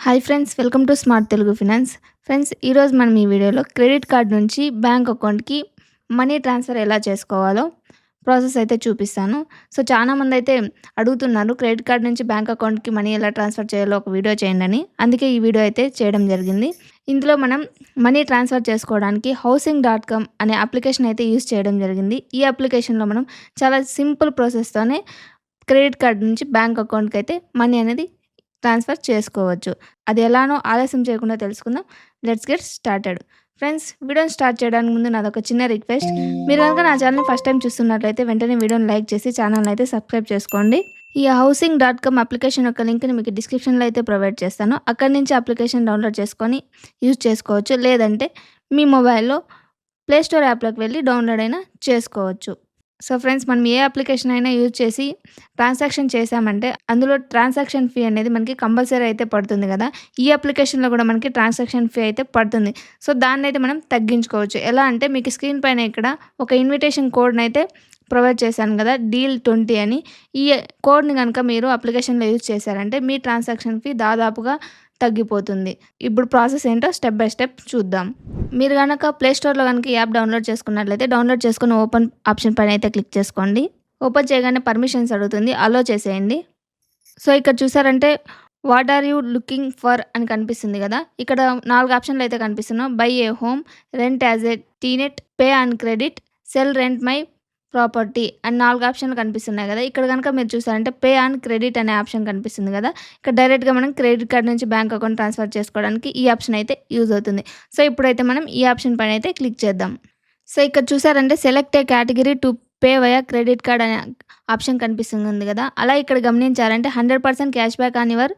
Hi friends, welcome to smart Telugu finance. Friends, ఈరోజు మనం ఈ వీడియోలో క్రెడిట్ కార్డ్ నుంచి బ్యాంక్ అకౌంట్కి మనీ ట్రాన్స్ఫర్ ఎలా చేసుకోవాలో ప్రాసెస్ అయితే చూపిస్తాను. సో చాలామంది అయితే అడుగుతున్నారు, క్రెడిట్ కార్డ్ నుంచి బ్యాంక్ అకౌంట్కి మనీ ఎలా ట్రాన్స్ఫర్ చేయాలో ఒక వీడియో చేయండి అని. అందుకే ఈ వీడియో అయితే చేయడం జరిగింది. ఇందులో మనం మనీ ట్రాన్స్ఫర్ చేసుకోవడానికి housing.com అనే అప్లికేషన్ అయితే యూస్ చేయడం జరిగింది. ఈ అప్లికేషన్లో మనం చాలా సింపుల్ ప్రాసెస్తోనే క్రెడిట్ కార్డ్ నుంచి బ్యాంక్ అకౌంట్కి అయితే మనీ అనేది ట్రాన్స్ఫర్ చేసుకోవచ్చు. అది ఎలానో ఆలస్యం చేయకుండా తెలుసుకుందాం. Let's get started. ఫ్రెండ్స్, వీడియోని స్టార్ట్ చేయడానికి ముందు నాదొక చిన్న రిక్వెస్ట్. మీరు కనుక నా ఛానల్ని ఫస్ట్ టైం చూస్తున్నట్లయితే వెంటనే వీడియోని లైక్ చేసి ఛానల్ని అయితే సబ్స్క్రైబ్ చేసుకోండి. ఈ housing.com అప్లికేషన్ యొక్క లింక్ని మీకు డిస్క్రిప్షన్లో అయితే ప్రొవైడ్ చేస్తాను. అక్కడి నుంచి అప్లికేషన్ డౌన్లోడ్ చేసుకొని యూజ్ చేసుకోవచ్చు. లేదంటే మీ మొబైల్లో ప్లే స్టోర్ యాప్లోకి వెళ్ళి డౌన్లోడ్ అయినా చేసుకోవచ్చు. సో ఫ్రెండ్స్, మనం ఏ అప్లికేషన్ అయినా యూజ్ చేసి ట్రాన్సాక్షన్ చేశామంటే అందులో ట్రాన్సాక్షన్ ఫీ అనేది మనకి కంపల్సరీ అయితే పడుతుంది కదా. ఈ అప్లికేషన్లో కూడా మనకి ట్రాన్సాక్షన్ ఫీ అయితే పడుతుంది. సో దాన్ని అయితే మనం తగ్గించుకోవచ్చు. ఎలా అంటే మీకు స్క్రీన్ పైన ఇక్కడ ఒక ఇన్విటేషన్ కోడ్ని అయితే ప్రొవైడ్ చేశాను కదా, DEAL20 అని. ఈ కోడ్ని కనుక మీరు అప్లికేషన్లో యూజ్ చేశారంటే మీ ట్రాన్సాక్షన్ ఫీ దాదాపుగా తగ్గిపోతుంది. ఇప్పుడు ప్రాసెస్ ఏంటో స్టెప్ బై స్టెప్ చూద్దాం. మీరు కనుక ప్లే స్టోర్లో కనుక ఈ యాప్ డౌన్లోడ్ చేసుకున్నట్లయితే డౌన్లోడ్ చేసుకుని ఓపెన్ ఆప్షన్ పైన అయితే క్లిక్ చేసుకోండి. ఓపెన్ చేయగానే పర్మిషన్స్ అడుగుతుంది, అలో చేసేయండి. సో ఇక్కడ చూసారంటే what are you looking for అని కనిపిస్తుంది కదా. ఇక్కడ 4 ఆప్షన్లు అయితే కనిపిస్తున్నాయి. Buy a home, rent as a tenant, pay and credit, sell rent my property అని 4 ఆప్షన్లు కనిపిస్తున్నాయి కదా. ఇక్కడ కనుక మీరు చూసారంటే పే అండ్ క్రెడిట్ అనే ఆప్షన్ కనిపిస్తుంది కదా. ఇక్కడ డైరెక్ట్గా మనం క్రెడిట్ కార్డ్ నుంచి బ్యాంక్ అకౌంట్ ట్రాన్స్ఫర్ చేసుకోవడానికి ఈ ఆప్షన్ అయితే యూజ్ అవుతుంది. సో ఇప్పుడైతే మనం ఈ ఆప్షన్ పైన అయితే క్లిక్ చేద్దాం. సో ఇక్కడ చూసారంటే select A category to pay via credit card అనే ఆప్షన్ కనిపిస్తుంది కదా. అలా ఇక్కడ గమనించారంటే 100% cash back on your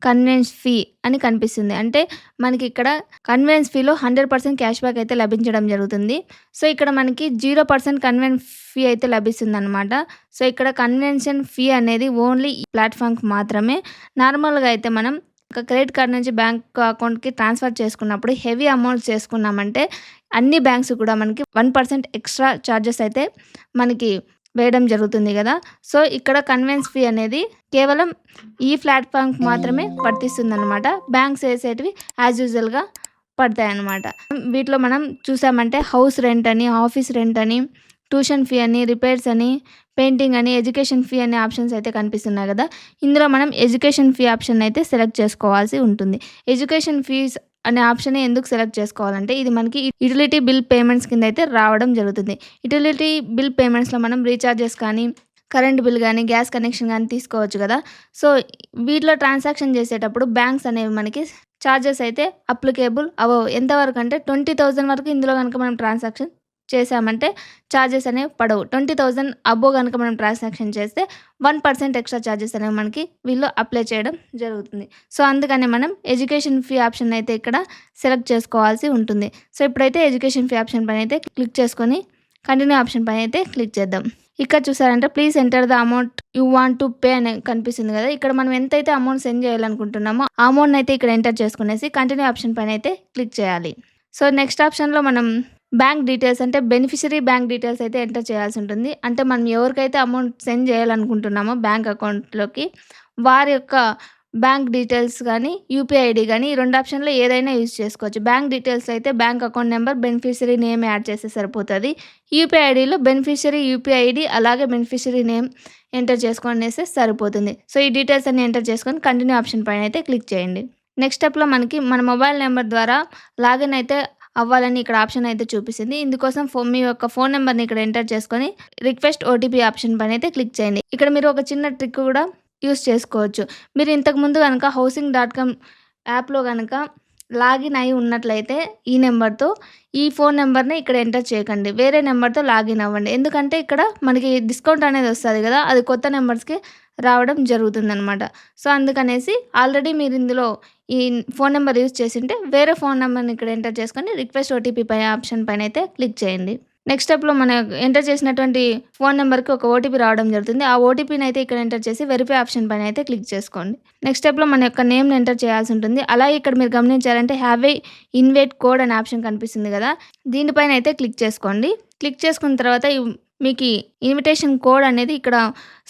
convenience fee అని కనిపిస్తుంది. అంటే మనకి ఇక్కడ కన్వీనియన్స్ ఫీలో 100% క్యాష్ బ్యాక్ అయితే లభించడం జరుగుతుంది. సో ఇక్కడ మనకి 0% కన్వీనియన్స్ ఫీ అయితే లభిస్తుంది అనమాట. సో ఇక్కడ కన్వెన్షన్ ఫీ అనేది ఓన్లీ ఈ ప్లాట్ఫామ్కి మాత్రమే. నార్మల్గా అయితే మనం ఒక క్రెడిట్ కార్డ్ నుంచి బ్యాంక్ అకౌంట్కి ట్రాన్స్ఫర్ చేసుకున్నప్పుడు హెవీ అమౌంట్స్ చేసుకున్నామంటే అన్ని బ్యాంక్స్ కూడా మనకి 1% ఎక్స్ట్రా ఛార్జెస్ అయితే మనకి వేయడం జరుగుతుంది కదా. సో ఇక్కడ కన్వెన్స్ ఫీ అనేది కేవలం ఈ ప్లాట్ఫామ్కి మాత్రమే వర్తిస్తుందన్నమాట. బ్యాంక్స్ వేసేటివి యాజ్ యూజువల్గా పడతాయన్నమాట. వీటిలో మనం చూసామంటే హౌస్ రెంట్ అని, ఆఫీస్ రెంట్ అని, ట్యూషన్ ఫీ అని, రిపేర్స్ అని, పెయింటింగ్ అని, ఎడ్యుకేషన్ ఫీ అనే ఆప్షన్స్ అయితే కనిపిస్తున్నాయి కదా. ఇందులో మనం ఎడ్యుకేషన్ ఫీ ఆప్షన్ అయితే సెలెక్ట్ చేసుకోవాల్సి ఉంటుంది. ఎడ్యుకేషన్ ఫీస్ అనే ఆప్షన్ ఎందుకు సెలెక్ట్ చేసుకోవాలంటే ఇది మనకి యుటిలిటీ బిల్ పేమెంట్స్ కింద అయితే రావడం జరుగుతుంది. యుటిలిటీ బిల్ పేమెంట్స్లో మనం రీఛార్జెస్ కానీ, కరెంట్ బిల్ కానీ, గ్యాస్ కనెక్షన్ కానీ తీసుకోవచ్చు కదా. సో వీటిలో ట్రాన్సాక్షన్ చేసేటప్పుడు బ్యాంక్స్ అనేవి మనకి ఛార్జెస్ అయితే అప్లికేబుల్ అవ్వవు. ఎంతవరకు అంటే 20,000 వరకు ఇందులో కనుక మనం ట్రాన్సాక్షన్ చేసామంటే ఛార్జెస్ అనేవి పడవు. 20,000 అబో కనుక మనం ట్రాన్సాక్షన్ చేస్తే 1% ఎక్స్ట్రా ఛార్జెస్ అనేవి మనకి వీళ్ళు అప్లై చేయడం జరుగుతుంది. సో అందుకని మనం ఎడ్యుకేషన్ ఫీ ఆప్షన్ అయితే ఇక్కడ సెలెక్ట్ చేసుకోవాల్సి ఉంటుంది. సో ఇప్పుడైతే ఎడ్యుకేషన్ ఫీ ఆప్షన్ పైన అయితే క్లిక్ చేసుకొని కంటిన్యూ ఆప్షన్ పైన అయితే క్లిక్ చేద్దాం. ఇక్కడ చూసారంటే please enter the amount you want to pay అని కనిపిస్తుంది కదా. ఇక్కడ మనం ఎంతైతే అమౌంట్ సెండ్ చేయాలనుకుంటున్నామో ఆ అమౌంట్ అయితే ఇక్కడ ఎంటర్ చేసుకునేసి కంటిన్యూ ఆప్షన్ పైన అయితే క్లిక్ చేయాలి. సో నెక్స్ట్ ఆప్షన్లో మనం బ్యాంక్ డీటెయిల్స్ అంటే బెనిఫిషరీ బ్యాంక్ డీటెయిల్స్ అయితే ఎంటర్ చేయాల్సి ఉంటుంది. అంటే మనం ఎవరికైతే అమౌంట్ సెండ్ చేయాలనుకుంటున్నామో బ్యాంక్ అకౌంట్లోకి వారి యొక్క బ్యాంక్ డీటెయిల్స్ కానీ, యూపీఐ ఐడి కానీ ఈ 2 ఆప్షన్లో ఏదైనా యూజ్ చేసుకోవచ్చు. బ్యాంక్ డీటెయిల్స్ అయితే bank account number, beneficiary name add చేస్తే సరిపోతుంది. యూపీఐ ఐడిలో బెనిఫిషరీ యూపీఐ ఐడి అలాగే బెనిఫిషరీ నేమ్ ఎంటర్ చేసుకొనేస్తే సరిపోతుంది. సో ఈ డీటెయిల్స్ అన్ని ఎంటర్ చేసుకొని కంటిన్యూ ఆప్షన్ పైన అయితే క్లిక్ చేయండి. నెక్స్ట్ స్టెప్లో మనకి మన మొబైల్ నెంబర్ ద్వారా లాగిన్ అయితే అవ్వాలని ఇక్కడ ఆప్షన్ అయితే చూపిస్తుంది. ఇందుకోసం మీ యొక్క ఫోన్ నెంబర్ని ఇక్కడ ఎంటర్ చేసుకొని రిక్వెస్ట్ ఓటీపీ ఆప్షన్ పైన అయితే క్లిక్ చేయండి. ఇక్కడ మీరు ఒక చిన్న ట్రిక్ కూడా యూస్ చేసుకోవచ్చు. మీరు ఇంతకుముందు కనుక housing.com యాప్లో కనుక లాగిన్ అయి ఉన్నట్లయితే ఈ నెంబర్తో ఈ ఫోన్ నెంబర్ని ఇక్కడ ఎంటర్ చేయకండి, వేరే నెంబర్తో లాగిన్ అవ్వండి. ఎందుకంటే ఇక్కడ మనకి డిస్కౌంట్ అనేది వస్తుంది కదా, అది కొత్త నెంబర్స్కి రావడం జరుగుతుందన్నమాట. సో అందుకనేసి ఆల్రెడీ మీరు ఇందులో ఈ ఫోన్ నెంబర్ యూజ్ చేసింటే వేరే ఫోన్ నెంబర్ని ఇక్కడ ఎంటర్ చేసుకొని రిక్వెస్ట్ ఓటీపీ పైన ఆప్షన్ పైన అయితే క్లిక్ చేయండి. నెక్స్ట్ స్టెప్లో మనం ఎంటర్ చేసినటువంటి ఫోన్ నెంబర్కి ఒక ఓటీపీ రావడం జరుగుతుంది. ఆ ఓటీపీని అయితే ఇక్కడ ఎంటర్ చేసి వెరిఫై ఆప్షన్ పైన అయితే క్లిక్ చేసుకోండి. నెక్స్ట్ స్టెప్లో మన యొక్క నేమ్ని ఎంటర్ చేయాల్సి ఉంటుంది. అలాగే ఇక్కడ మీరు గమనించారంటే హ్యావ్ ఏ ఇన్వైట్ కోడ్ అనే ఆప్షన్ కనిపిస్తుంది కదా, దీనిపైన అయితే క్లిక్ చేసుకోండి. క్లిక్ చేసుకున్న తర్వాత మీకు ఇన్విటేషన్ కోడ్ అనేది ఇక్కడ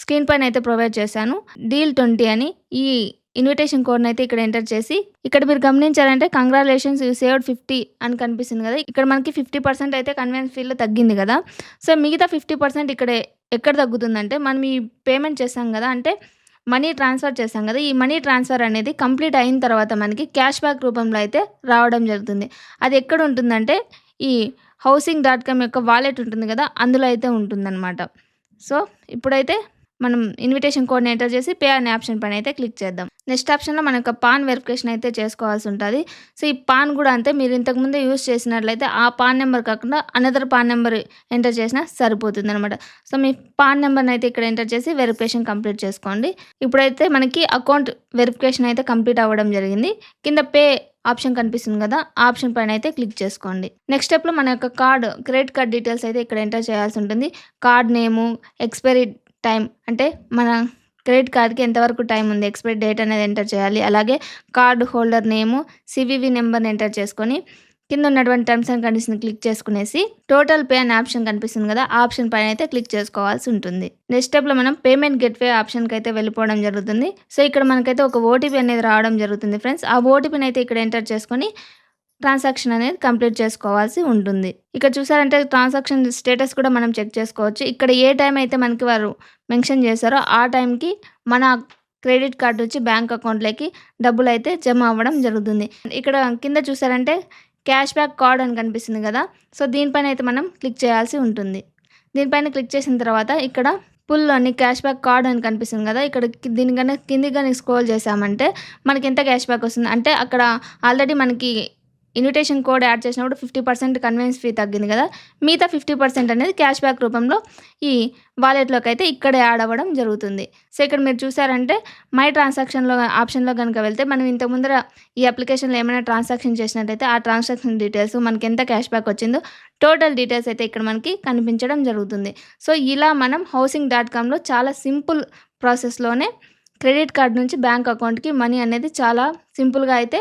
స్క్రీన్ పైన అయితే ప్రొవైడ్ చేశాను, DEAL20 అని. ఈ ఇన్విటేషన్ కోడ్‌ని అయితే ఇక్కడ ఎంటర్ చేసి, ఇక్కడ మీరు గమనించారంటే కంగ్రాచ్యులేషన్స్ యూ సేవ్డ్ 50 అని కనిపిస్తుంది కదా! ఇక్కడ మనకి 50% అయితే కన్వీనియన్స్ ఫీలో తగ్గింది కదా! సో, మిగతా 50% ఇక్కడ ఎక్కడ తగ్గుతుందంటే, మనం ఈ పేమెంట్ చేసాం కదా! అంటే మనీ ట్రాన్స్‌ఫర్ చేసాం కదా! ఈ మనీ ట్రాన్స్‌ఫర్ అనేది కంప్లీట్ అయిన తర్వాత మనకి క్యాష్ బ్యాక్ రూపంలో అయితే రావడం జరుగుతుంది. అది ఎక్కడ ఉంటుందంటే, ఈ housing.com యొక్క వాలెట్ ఉంటుంది కదా! అందులో అయితే ఉంటుందన్నమాట. సో, ఇప్పుడైతే మనం ఇన్విటేషన్ కోడ్‌ని ఎంటర్ చేసి పే అనే ఆప్షన్ పైన అయితే క్లిక్ చేద్దాం. నెక్స్ట్ ఆప్షన్‌లో మన యొక్క పాన్ వెరిఫికేషన్ అయితే చేసుకోవాల్సి ఉంటది. సో, ఈ పాన్ కూడా అంతే, మీరు ఇంతకుముందే యూజ్ చేసినట్లయితే ఆ పాన్ నెంబర్ కాకుండా అనదర్ పాన్ నెంబర్ ఎంటర్ చేసినా సరిపోతుందనమాట. సో, మీ పాన్ నెంబర్‌ని అయితే ఇక్కడ ఎంటర్ చేసి వెరిఫికేషన్ కంప్లీట్ చేసుకోండి. ఇప్పుడైతే మనకి అకౌంట్ వెరిఫికేషన్ అయితే కంప్లీట్ అవ్వడం జరిగింది. కింద పే ఆప్షన్ కనిపిస్తుంది కదా! ఆ ఆప్షన్ పైన అయితే క్లిక్ చేసుకోండి. నెక్స్ట్ స్టెప్‌లో మన యొక్క క్రెడిట్ కార్డ్ డీటెయిల్స్ అయితే ఇక్కడ ఎంటర్ చేయాల్సి ఉంటుంది. కార్డ్ నేము, ఎక్స్‌పైరీ టైమ్ అంటే మన క్రెడిట్ కార్డ్‌కి ఎంతవరకు టైం ఉంది, ఎక్స్‌పైరీ డేట్ అనేది ఎంటర్ చేయాలి. అలాగే కార్డ్ హోల్డర్ నేము, సీవీవీ నెంబర్‌ని ఎంటర్ చేసుకొని కింద ఉన్నటువంటి టర్మ్స్ అండ్ కండిషన్ క్లిక్ చేసుకునేసి టోటల్ పే అనే ఆప్షన్ కనిపిస్తుంది కదా! ఆ ఆప్షన్ పైన అయితే క్లిక్ చేసుకోవాల్సి ఉంటుంది. నెక్స్ట్ స్టెప్‌లో మనం పేమెంట్ గేట్‌వే ఆప్షన్‌కి అయితే వెళ్ళిపోవడం జరుగుతుంది. సో, ఇక్కడ మనకైతే ఒక ఓటీపీ అనేది రావడం జరుగుతుంది ఫ్రెండ్స్. ఆ ఓటీపీని అయితే ఇక్కడ ఎంటర్ చేసుకొని ట్రాన్సాక్షన్ అనేది కంప్లీట్ చేసుకోవాల్సి ఉంటుంది. ఇక్కడ చూసారంటే ట్రాన్సాక్షన్ స్టేటస్ కూడా మనం చెక్ చేసుకోవచ్చు. ఇక్కడ ఏ టైం అయితే మనకి వారు మెన్షన్ చేశారో ఆ టైంకి మన క్రెడిట్ కార్డ్ నుంచి బ్యాంక్ అకౌంట్‌లోకి డబ్బులైతే జమ అవ్వడం జరుగుతుంది. ఇక్కడ కింద చూసారంటే క్యాష్ బ్యాక్ కార్డ్ అని కనిపిస్తుంది కదా! సో, దీనిపైన అయితే మనం క్లిక్ చేయాల్సి ఉంటుంది. దీనిపైన క్లిక్ చేసిన తర్వాత ఇక్కడ పుల్‌లోని క్యాష్ బ్యాక్ కార్డ్ అని కనిపిస్తుంది కదా! ఇక్కడ దీనికన్నా కిందికి గాని స్క్రోల్ చేశామంటే మనకి ఎంత క్యాష్ బ్యాక్ వస్తుంది అంటే, అక్కడ ఆల్రెడీ మనకి ఇన్విటేషన్ కోడ్ యాడ్ చేసినప్పుడు 50% కన్వీనియన్స్ ఫీ తగ్గింది కదా! మిగతా 50% అనేది క్యాష్ బ్యాక్ రూపంలో ఈ వాలెట్‌లోకి అయితే ఇక్కడే యాడ్ అవ్వడం జరుగుతుంది. సో, ఇక్కడ మీరు చూసారంటే మై ట్రాన్సాక్షన్‌లో ఆప్షన్‌లో గనుక వెళ్తే మనం ఇంతకు ముందర ఈ అప్లికేషన్‌లో ఏమైనా ట్రాన్సాక్షన్ చేసినట్టయితే ఆ ట్రాన్సాక్షన్ డీటెయిల్స్, మనకి ఎంత క్యాష్ బ్యాక్ వచ్చిందో టోటల్ డీటెయిల్స్ అయితే ఇక్కడ మనకి కనిపించడం జరుగుతుంది. సో, ఇలా మనం housing.comలో చాలా సింపుల్ ప్రాసెస్‌లోనే క్రెడిట్ కార్డ్ నుంచి బ్యాంక్ అకౌంట్‌కి మనీ అనేది చాలా సింపుల్‌గా అయితే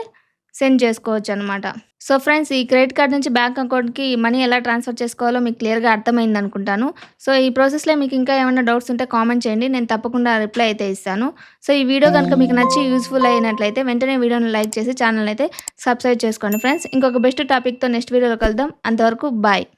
సెండ్ చేసుకోవచ్చనమాట. సో, ఫ్రెండ్స్, ఈ క్రెడిట్ కార్డ్ నుంచి బ్యాంక్ అకౌంట్‌కి మనీ ఎలా ట్రాన్స్‌ఫర్ చేసుకోవాలో మీకు క్లియర్‌గా అర్థమైందనుకుంటాను. సో, ఈ ప్రాసెస్‌లో మీకు ఇంకా ఏమైనా డౌట్స్ ఉంటే కామెంట్ చేయండి. నేను తప్పకుండా రిప్లై అయితే ఇస్తాను. సో, ఈ వీడియో కనుక మీకు నచ్చి యూజ్‌ఫుల్ అయినట్లయితే వెంటనే వీడియోని లైక్ చేసి ఛానల్‌ని అయితే సబ్స్క్రైబ్ చేసుకోండి ఫ్రెండ్స్. ఇంకొక బెస్ట్ టాపిక్‌తో నెక్స్ట్ వీడియోలో కలుద్దాం. అంతవరకు బాయ్.